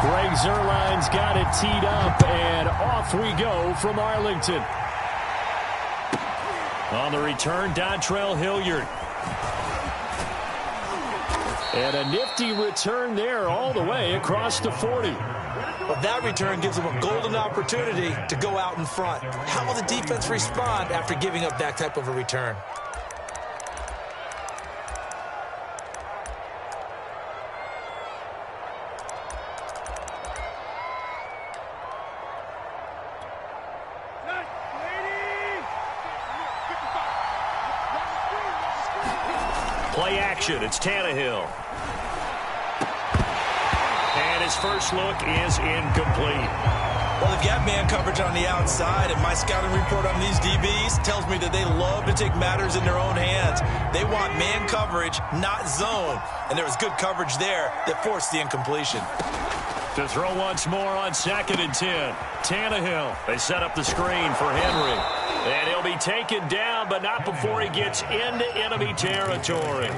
Greg Zuerlein's got it teed up, and off we go from Arlington. On the return, Dontrell Hilliard. And a nifty return there all the way across the 40. Well, that return gives them a golden opportunity to go out in front. How will the defense respond after giving up that type of a return? Play action. It's Tannehill. And his first look is incomplete. Well, they've got man coverage on the outside, and my scouting report on these DBs tells me that they love to take matters in their own hands. They want man coverage, not zone. And there was good coverage there that forced the incompletion. To throw once more on 2nd and 10. Tannehill. They set up the screen for Henry. And he'll be taken down, but not before he gets into enemy territory.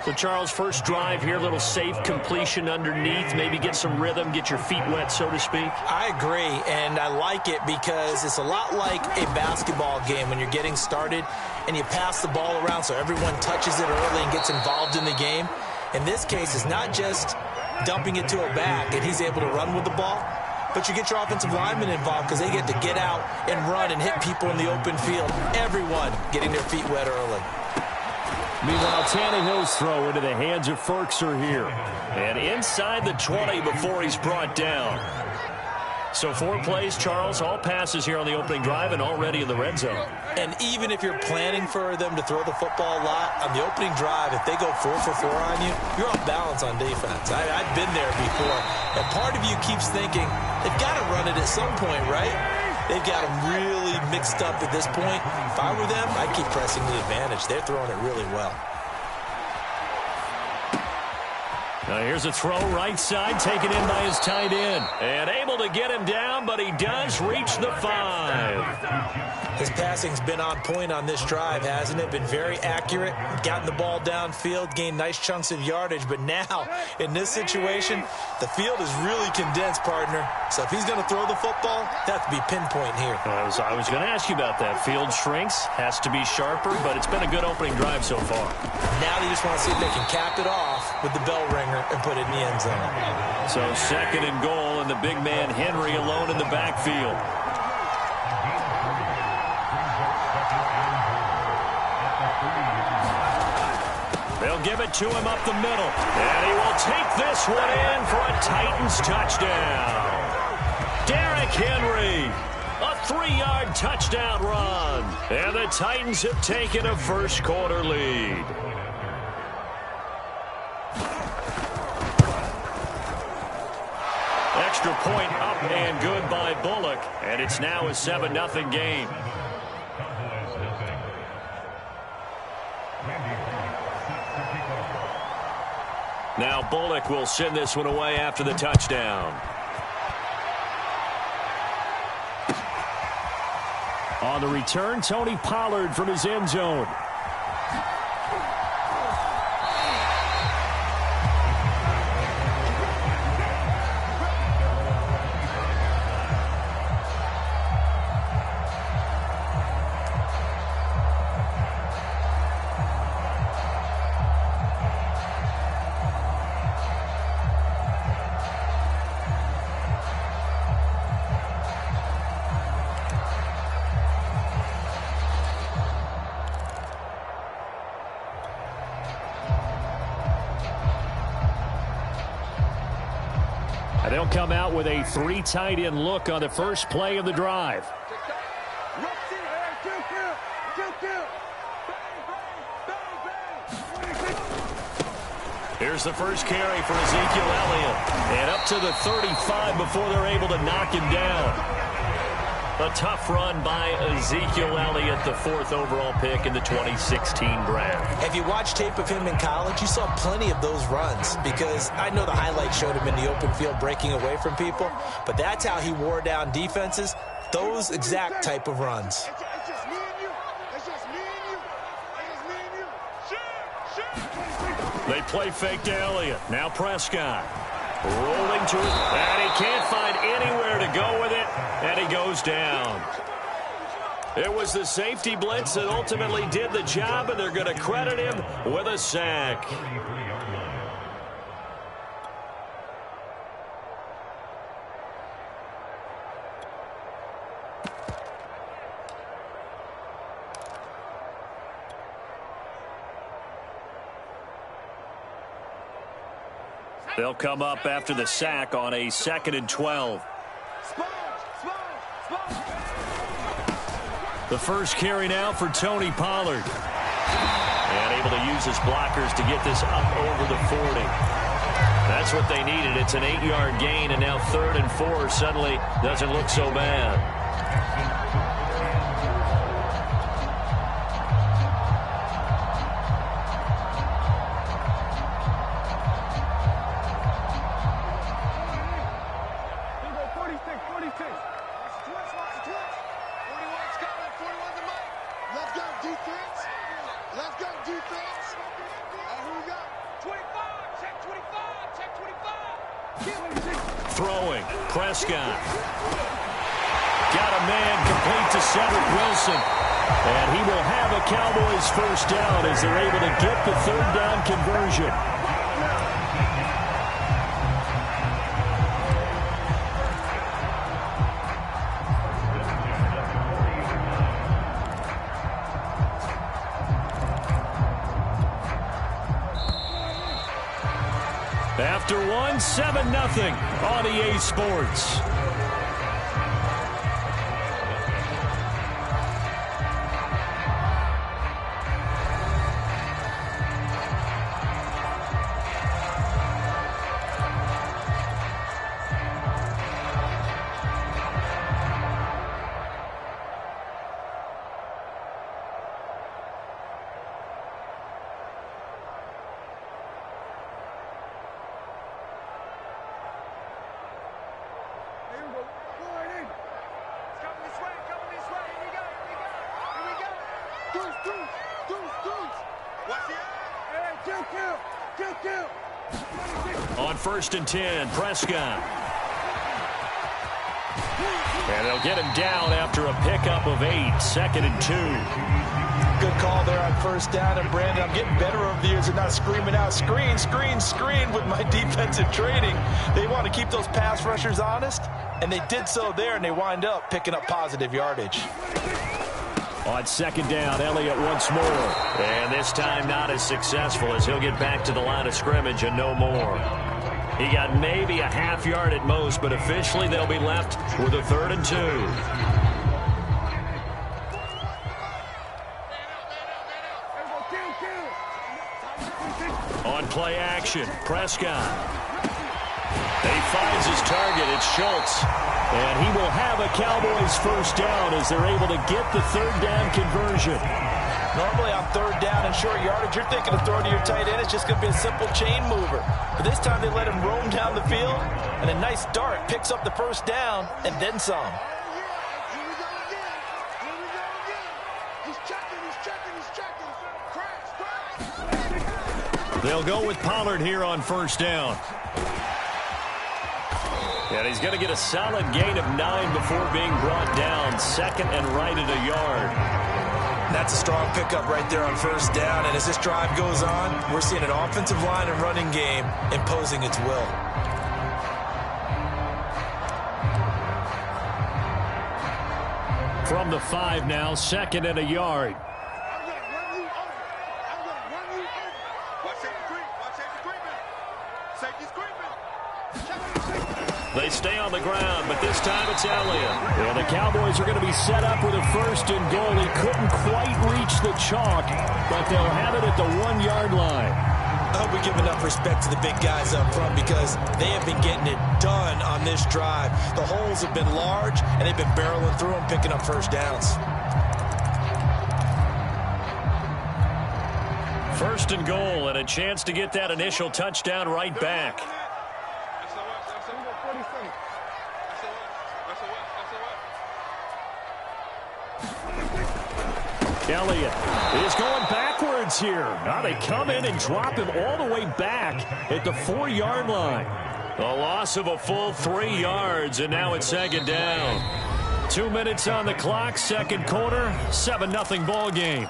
So, Charles, first drive here, little safe completion underneath, maybe get some rhythm, get your feet wet, so to speak. I agree, and I like it because it's a lot like a basketball game when you're getting started and you pass the ball around so everyone touches it early and gets involved in the game. In this case, it's not just dumping it to a back and he's able to run with the ball, but you get your offensive linemen involved because they get to get out and run and hit people in the open field. Everyone getting their feet wet early. Meanwhile, Tannehill's throw into the hands of Ferkser here. And inside the 20 before he's brought down. So 4 plays, Charles, all passes here on the opening drive and already in the red zone. And even if you're planning for them to throw the football a lot, on the opening drive, if they go 4 for 4 on you, you're off balance on defense. I've been there before. And part of you keeps thinking, they've got to run it at some point, right? They've got them really mixed up at this point. If I were them, I'd keep pressing the advantage. They're throwing it really well. Now here's a throw right side, taken in by his tight end. And able to get him down, but he does reach the 5. His passing's been on point on this drive, hasn't it? Been very accurate, gotten the ball downfield, gained nice chunks of yardage. But now, in this situation, the field is really condensed, partner. So if he's going to throw the football, that have to be pinpoint here. I was going to ask you about that. Field shrinks, has to be sharper, but it's been a good opening drive so far. Now they just want to see if they can cap it off with the bell ringer and put it in the end zone. So 2nd and goal, and the big man Henry alone in the backfield. They'll give it to him up the middle. And he will take this one in for a Titans touchdown. Derrick Henry, a 3-yard touchdown run. And the Titans have taken a first quarter lead. Extra point up and good by Bullock. And it's now a 7-0 game. Now Bullock will send this one away after the touchdown. On the return, Tony Pollard from his end zone. They'll come out with a 3 tight end look on the first play of the drive. Here's the first carry for Ezekiel Elliott. And up to the 35 before they're able to knock him down. A tough run by Ezekiel Elliott, the 4th overall pick in the 2016 draft. If you watched tape of him in college, you saw plenty of those runs because I know the highlights showed him in the open field breaking away from people, but that's how he wore down defenses, those exact type of runs. They play fake to Elliott. Now Prescott. Rolling to it, and he can't find anywhere to go with it, and he goes down. It was the safety blitz that ultimately did the job, and they're going to credit him with a sack. They'll come up after the sack on a 2nd and 12. The first carry now for Tony Pollard. And able to use his blockers to get this up over the 40. That's what they needed. It's an 8-yard gain, and now 3rd and 4 suddenly doesn't look so bad. Throwing, Prescott. Got a man complete to Cedric Wilson. And he will have a Cowboys first down as they're able to get the 3rd down conversion. After one, 7-0 on EA Sports. On 1st and 10, Prescott. And they'll get him down after a pickup of 8, 2nd and 2. Good call there on 1st down. And, Brandon, I'm getting better over the years and not screaming out, screen, screen, screen with my defensive training. They want to keep those pass rushers honest, and they did so there, and they wind up picking up positive yardage. On 2nd down, Elliott once more. And this time not as successful as he'll get back to the line of scrimmage and no more. He got maybe a half yard at most, but officially they'll be left with a 3rd and 2. On play action, Prescott. He finds his target. It's Schultz. And he will have a Cowboys first down as they're able to get the 3rd down conversion. Normally on 3rd down and short yardage, you're thinking of throwing to your tight end. It's just going to be a simple chain mover. But this time they let him roam down the field, and a nice dart picks up the first down and then some. They'll go with Pollard here on 1st down. And he's going to get a solid gain of 9 before being brought down. 2nd and right at a yard. That's a strong pickup right there on 1st down. And as this drive goes on, we're seeing an offensive line and running game imposing its will. From the 5 now, 2nd and a yard. They stay on the ground, but this time it's Elliott. And the Cowboys are going to be set up with a 1st and goal. He couldn't quite reach the chalk, but they'll have it at the 1-yard line. I hope we give enough respect to the big guys up front because they have been getting it done on this drive. The holes have been large, and they've been barreling through them, picking up first downs. 1st and goal, and a chance to get that initial touchdown right back. Elliott is going backwards here. Now they come in and drop him all the way back at the 4-yard line. A loss of a full 3 yards, and now it's second down. 2 minutes on the clock, second quarter, 7-0 ball game.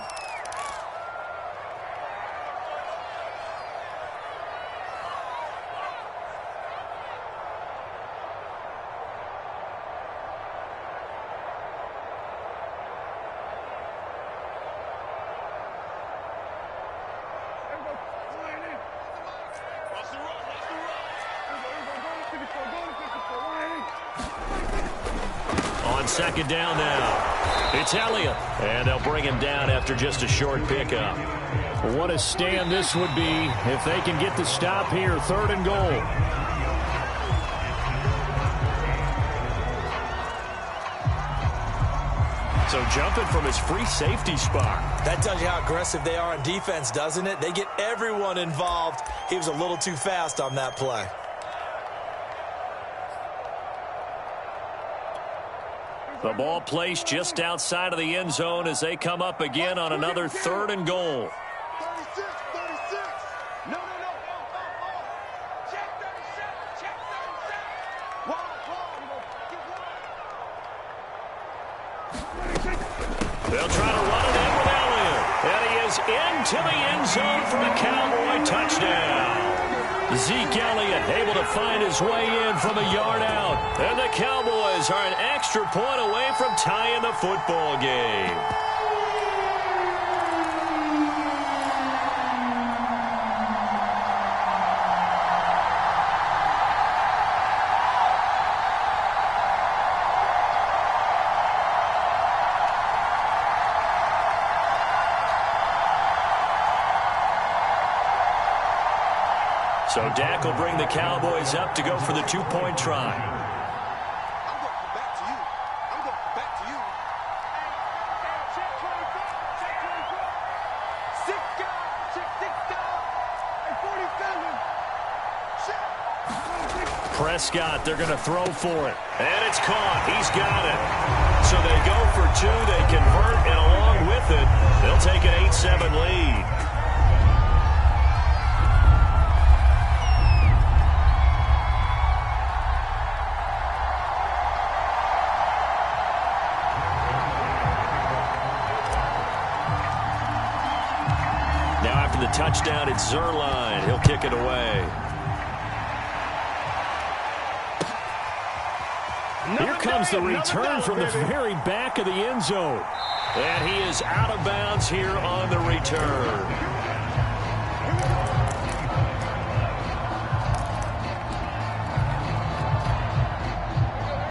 On second down now, it's Elliott, and they'll bring him down after just a short pickup. What a stand this would be if they can get the stop here, third and goal. So jumping from his free safety spot. That tells you how aggressive they are on defense, doesn't it? They get everyone involved. He was a little too fast on that play. The ball placed just outside of the end zone as they come up again on another third and goal. 36. No. Check 37. They'll try to run it in with Elliott. And he is into the end zone for a Cowboy touchdown. Zeke Elliott able to find his way in from a yard out. And the Cowboys are an extra point away from tying the football game. So Dak will bring the Cowboys up to go for the two-point try. I'm going back to you. Check 24. Check 24. 6 guys. And 47. Prescott, they're going to throw for it. And it's caught. He's got it. So they go for two. They convert, and along with it, they'll take an 8-7 lead. The touchdown, it's Zerline. He'll kick it away. Here comes the return from the very back of the end zone. And he is out of bounds here on the return.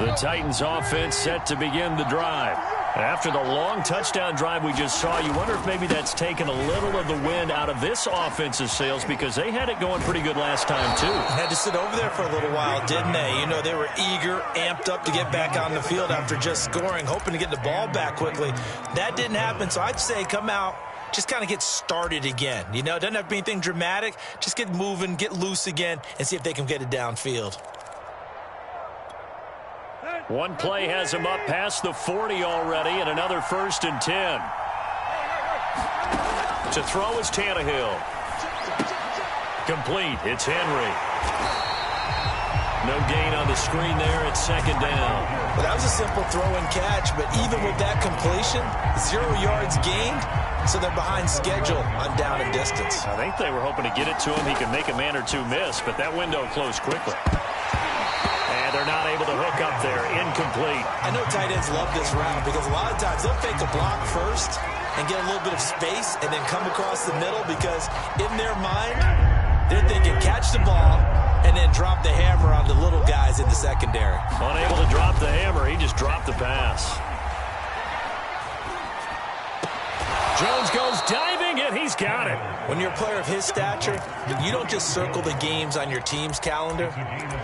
The Titans offense set to begin the drive. After the long touchdown drive we just saw, you wonder if maybe that's taken a little of the wind out of this offensive sails because they had it going pretty good last time, too. Had to sit over there for a little while, didn't they? You know, they were eager, amped up to get back on the field after just scoring, hoping to get the ball back quickly. That didn't happen, so I'd say come out, just kind of get started again. You know, it doesn't have to be anything dramatic. Just get moving, get loose again, and see if they can get it downfield. One play has him up past the 40 already, and another 1st and 10. To throw is Tannehill. Complete. It's Henry. No gain on the screen there. It's second down. Well, that was a simple throw and catch, but even with that completion, 0 yards gained, so they're behind schedule on down and distance. I think they were hoping to get it to him. He could make a man or two miss, but that window closed quickly. And they're not able to hook up there. Incomplete. I know tight ends love this route because a lot of times they'll fake a block first and get a little bit of space and then come across the middle because in their mind, they're thinking catch the ball and then drop the hammer on the little guys in the secondary. Unable to drop the hammer. He just dropped the pass. Jones goes diving, and he's got it. When you're a player of his stature, you don't just circle the games on your team's calendar.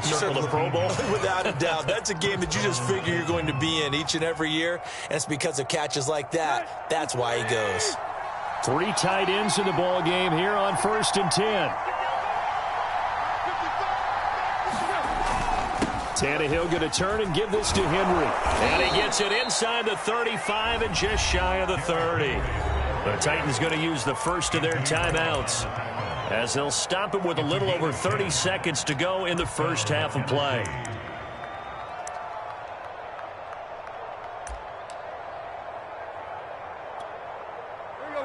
You circle the Pro Bowl. Without a doubt. That's a game that you just figure you're going to be in each and every year, and it's because of catches like that. That's why he goes. 3 tight ends in the ball game here on 1st and 10. Tannehill going to turn and give this to Henry. And he gets it inside the 35 and just shy of the 30. The Titans going to use the first of their timeouts. as they'll stop it with a little over 30 seconds to go in the first half of play.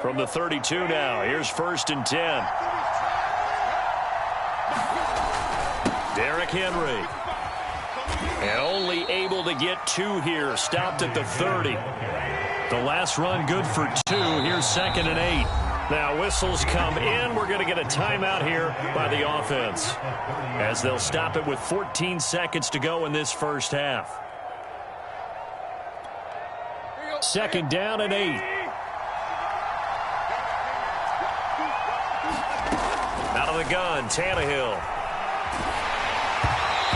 From the 32 now, here's 1st and 10. Derrick Henry. And only able to get 2 here, stopped at the 30. The last run good for 2. Here's 2nd and 8. Now whistles come in. We're going to get a timeout here by the offense, as they'll stop it with 14 seconds to go in this first half. 2nd down and 8. Out of the gun, Tannehill.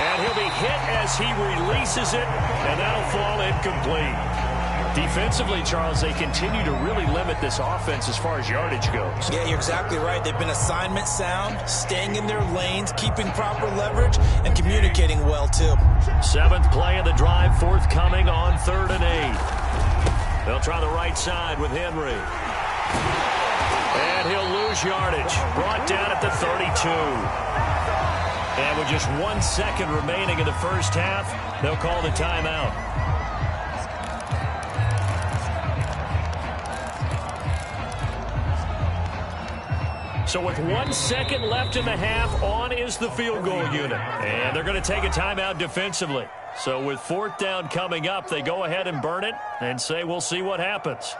And he'll be hit as he releases it, and that'll fall incomplete. Defensively, Charles, they continue to really limit this offense as far as yardage goes. Yeah, you're exactly right. They've been assignment sound, staying in their lanes, keeping proper leverage, and communicating well, too. 7th play of the drive forthcoming on 3rd and 8. They'll try the right side with Henry. And he'll lose yardage. Brought down at the 32. And with just 1 second remaining in the first half, they'll call the timeout. So with 1 second left in the half, on is the field goal unit. And they're going to take a timeout defensively. So with 4th down coming up, they go ahead and burn it and say we'll see what happens.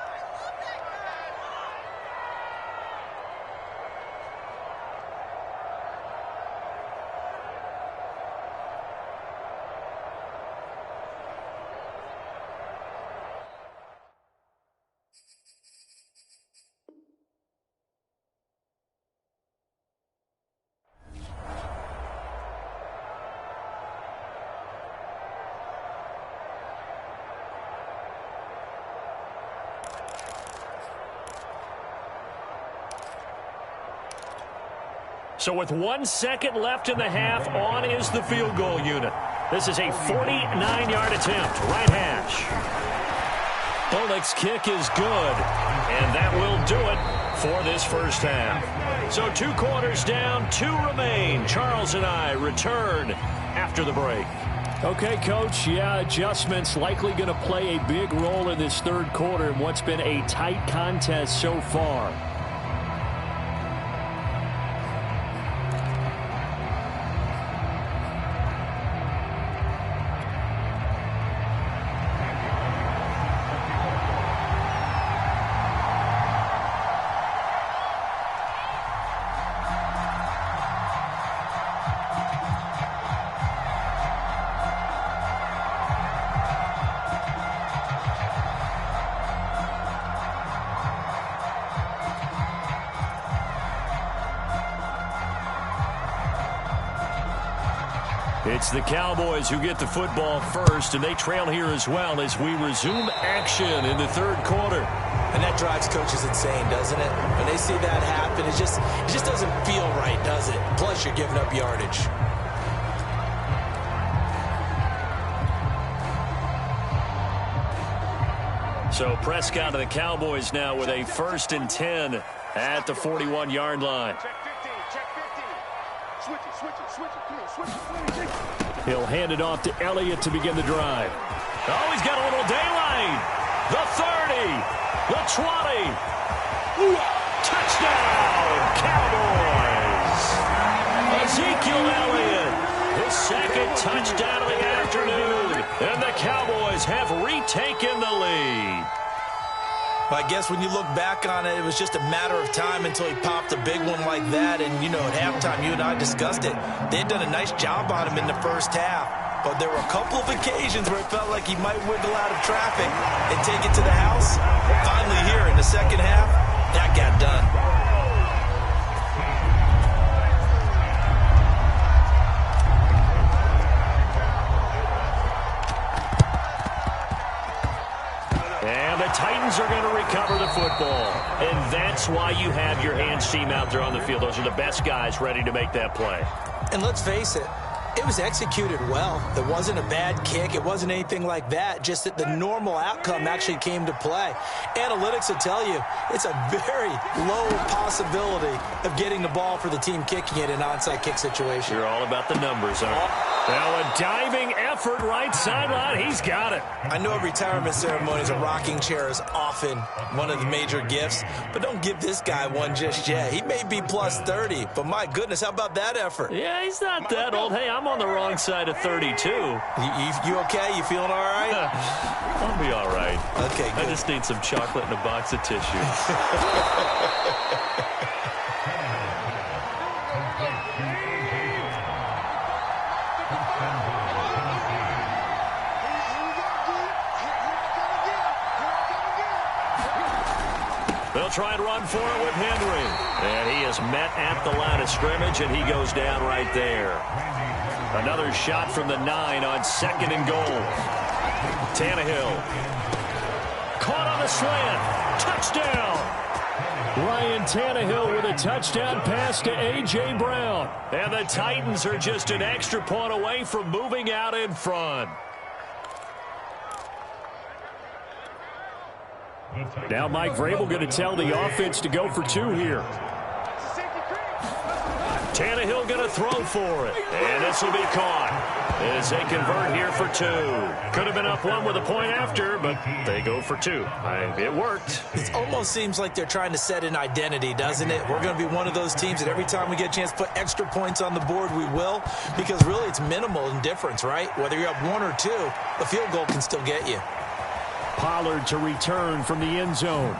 So with 1 second left in the half, on is the field goal unit. This is a 49-yard attempt, right hash. Bullock's kick is good, and that will do it for this first half. So 2 quarters down, 2 remain. Charles and I return after the break. Okay, Coach, yeah, adjustments likely going to play a big role in this 3rd quarter in what's been a tight contest so far. It's the Cowboys who get the football first, and they trail here as well as we resume action in the 3rd quarter. And that drives coaches insane, doesn't it? When they see that happen, it just doesn't feel right, does it? Plus, you're giving up yardage. So Prescott of the Cowboys now with a 1st and 10 at the 41-yard line. He'll hand it off to Elliott to begin the drive. Oh, he's got a little daylight. The 30, the 20. Touchdown, Cowboys. Ezekiel Elliott, his 2nd touchdown of the afternoon. And the Cowboys have retaken the lead. Well, I guess when you look back on it, it was just a matter of time until he popped a big one like that. And, you know, at halftime, you and I discussed it. They had done a nice job on him in the first half. But there were a couple of occasions where it felt like he might wiggle out of traffic and take it to the house. Finally here in the second half, that got done. And the Titans are going to recover the football. And that's why you have your hands team out there on the field. Those are the best guys ready to make that play. And let's face it, It was executed well. It wasn't a bad kick. It wasn't anything like that. Just that the normal outcome actually came to play. Analytics will tell you it's a very low possibility of getting the ball for the team kicking it in an onside kick situation. You're all about the numbers, huh? Now a diving effort right sideline. He's got it. I know at retirement ceremonies a rocking chair is often one of the major gifts, but don't give this guy one just yet. He may be plus 30, but my goodness, how about that effort? Yeah, he's not that old. Hey, I'm on the wrong side of 32. You okay? You feeling all right? I'll be all right. Okay, good. I just need some chocolate and a box of tissues. They'll try and run for it with Henry. And he is met at the line of scrimmage, and he goes down right there. Another shot from the 9 on 2nd and goal. Tannehill. Caught on the slant. Touchdown. Ryan Tannehill with a touchdown pass to A.J. Brown. And the Titans are just an extra point away from moving out in front. Now Mike Vrabel going to tell the offense to go for 2 here. Tannehill going to throw for it. And this will be caught as they convert here for 2. Could have been up 1 with a point after, but they go for 2. It worked. It almost seems like they're trying to set an identity, doesn't it? We're going to be one of those teams that every time we get a chance to put extra points on the board, we will. Because really it's minimal in difference, right? Whether you're up 1 or 2, a field goal can still get you. Pollard to return from the end zone.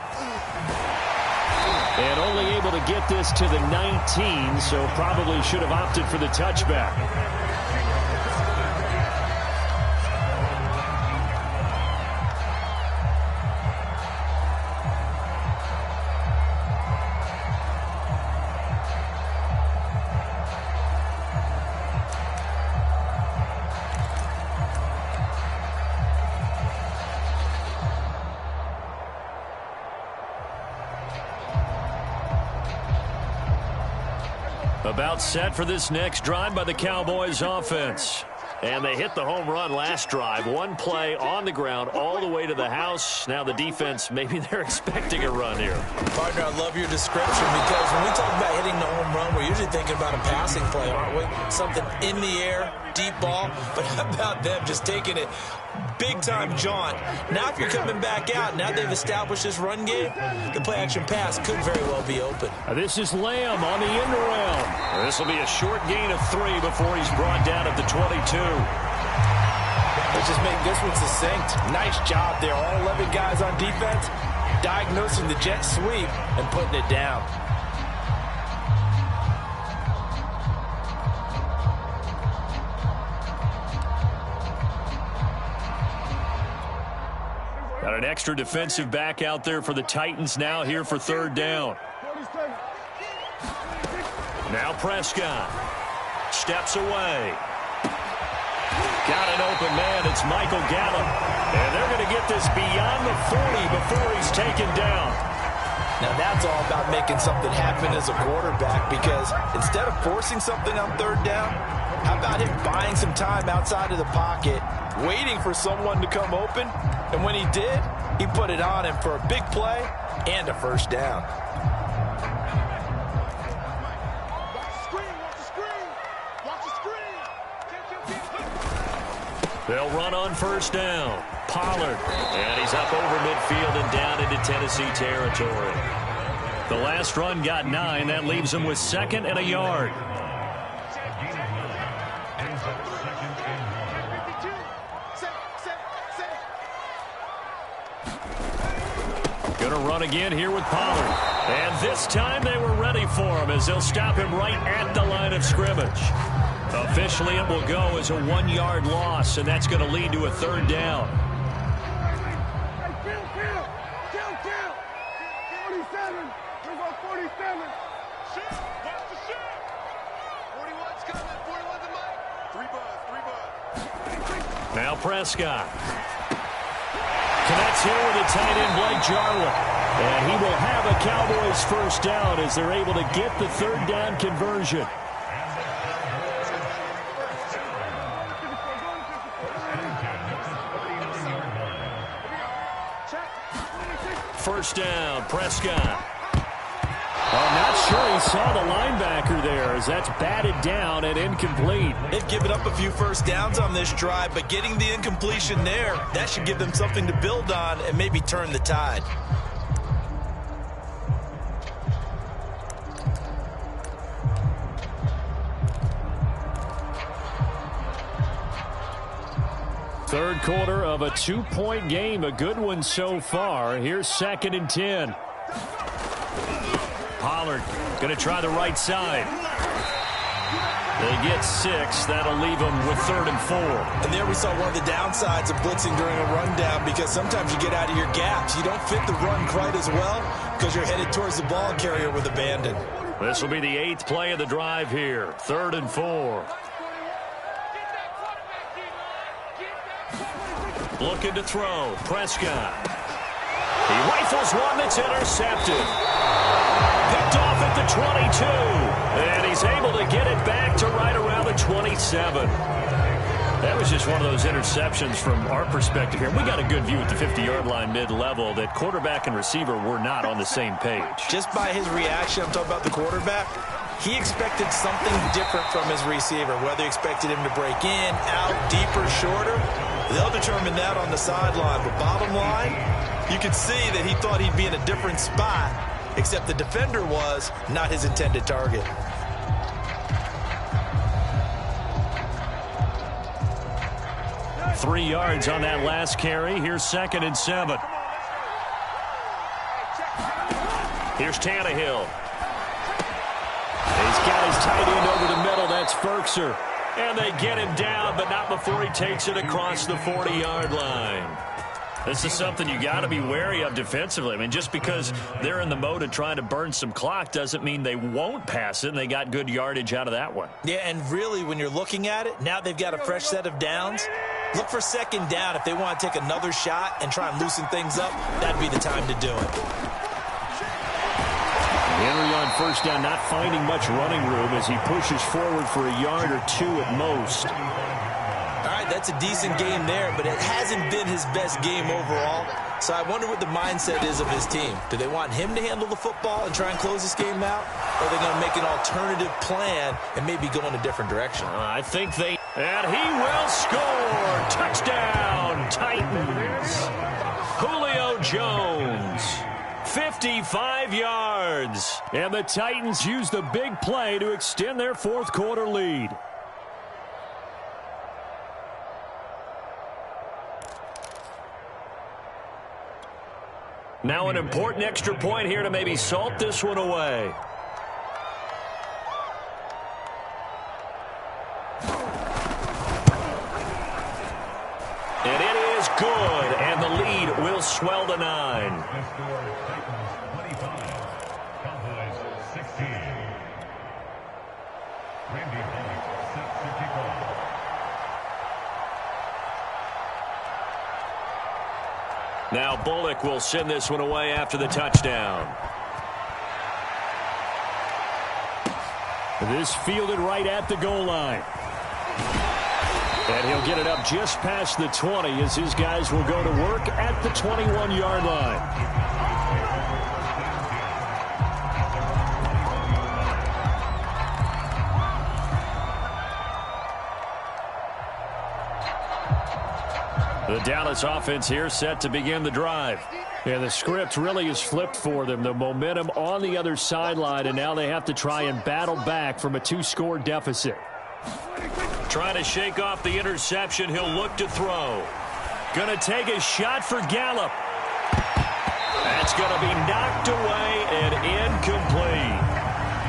And only able to get this to the 19, so probably should have opted for the touchback. About set for this next drive by the Cowboys offense. And they hit the home run last drive. 1 play on the ground all the way to the house. Now the defense, maybe they're expecting a run here. Partner, I love your description because when we talk about hitting the home run, we're usually thinking about a passing play, aren't we? Something in the air, deep ball. But how about them just taking it big-time jaunt? Now if you're coming back out, now they've established this run game, the play-action pass could very well be open. This is Lamb on the end around. This will be a short gain of 3 before he's brought down at the 22. Let's just make this one succinct. Nice job there. All 11 guys on defense diagnosing the jet sweep and putting it down. Got an extra defensive back out there for the Titans now here for 3rd down. Now Prescott steps away. Got an open man. It's Michael Gallup. And they're going to get this beyond the 40 before he's taken down. Now that's all about making something happen as a quarterback, because instead of forcing something on 3rd down, how about him buying some time outside of the pocket, waiting for someone to come open, and when he did, he put it on him for a big play and a 1st down. They'll run on 1st down. Pollard. And he's up over midfield and down into Tennessee territory. The last run got 9. That leaves him with 2nd and a yard. Going to run again here with Pollard. And this time they were ready for him as they'll stop him right at the line of scrimmage. Officially, it will go as a 1-yard loss, and that's going to lead to a 3rd down. 47. We're going 47. Shoot. Watch the shoot. 41's coming. 41's the mic. 3 buzz. Now Prescott. Connects here with a tight end, Blake Jarwin. And he will have a Cowboys 1st down as they're able to get the 3rd down conversion. first down. Prescott. I'm not sure he saw the linebacker there, as that's batted down and incomplete. They've given up a few first downs on this drive, but getting the incompletion there, that should give them something to build on and maybe turn the tide. Third quarter of a 2-point game, a good one so far. Here's 2nd and 10. Pollard going to try the right side. They get 6. That'll leave them with 3rd and 4. And there we saw one of the downsides of blitzing during a rundown, because sometimes you get out of your gaps. You don't fit the run quite as well because you're headed towards the ball carrier with abandon. This will be the 8th play of the drive here. 3rd and 4. Looking to throw. Prescott. He rifles one that's intercepted. Picked off at the 22. And he's able to get it back to right around the 27. That was just one of those interceptions from our perspective here. We got a good view at the 50-yard line mid-level that quarterback and receiver were not on the same page. Just by his reaction, I'm talking about the quarterback, he expected something different from his receiver, whether he expected him to break in, out, deeper, shorter. They'll determine that on the sideline. But bottom line, you can see that he thought he'd be in a different spot, except the defender was not his intended target. Three yards on that last carry. Here's 2nd and 7. Here's Tannehill. He's got his tight end over the middle. That's Ferkser. And they get him down, but not before he takes it across the 40-yard line. This is something you got to be wary of defensively. I mean, just because they're in the mode of trying to burn some clock doesn't mean they won't pass it, and they got good yardage out of that one. Yeah, and really, when you're looking at it, now they've got a fresh set of downs. Look for 2nd down. If they want to take another shot and try and loosen things up, that'd be the time to do it. Henry on first down, not finding much running room as he pushes forward for a yard or 2 at most. All right, that's a decent game there, but it hasn't been his best game overall. So I wonder what the mindset is of his team. Do they want him to handle the football and try and close this game out? Or are they going to make an alternative plan and maybe go in a different direction? I think they... And he will score! Touchdown, Titans! Julio Jones. 55 yards. And the Titans use the big play to extend their fourth quarter lead. Now an important extra point here to maybe salt this one away. And it is good, and the lead will swell to 9. Now Bullock will send this one away after the touchdown. This fielded right at the goal line. And he'll get it up just past the 20 as his guys will go to work at the 21-yard line. The Dallas offense here set to begin the drive. And the script really is flipped for them. The momentum on the other sideline, and now they have to try and battle back from a 2-score deficit. Trying to shake off the interception. He'll look to throw. Going to take a shot for Gallup. That's going to be knocked away and incomplete.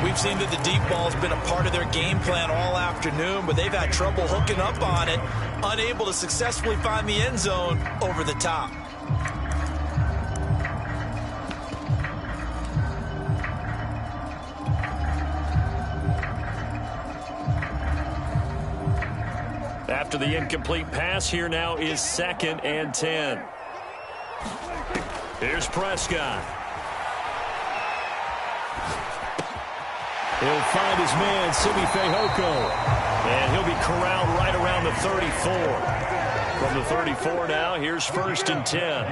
We've seen that the deep ball's been a part of their game plan all afternoon, but they've had trouble hooking up on it, unable to successfully find the end zone over the top. After the incomplete pass, here now is 2nd and 10. Here's Prescott. He'll find his man, Simi Fehoko. And he'll be corralled right around the 34. From the 34 now, here's 1st and 10.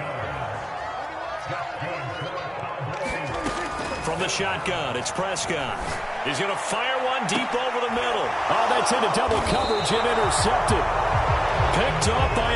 From the shotgun, it's Prescott. He's going to fire one deep over the middle. Oh, that's into double coverage and intercepted. Picked up by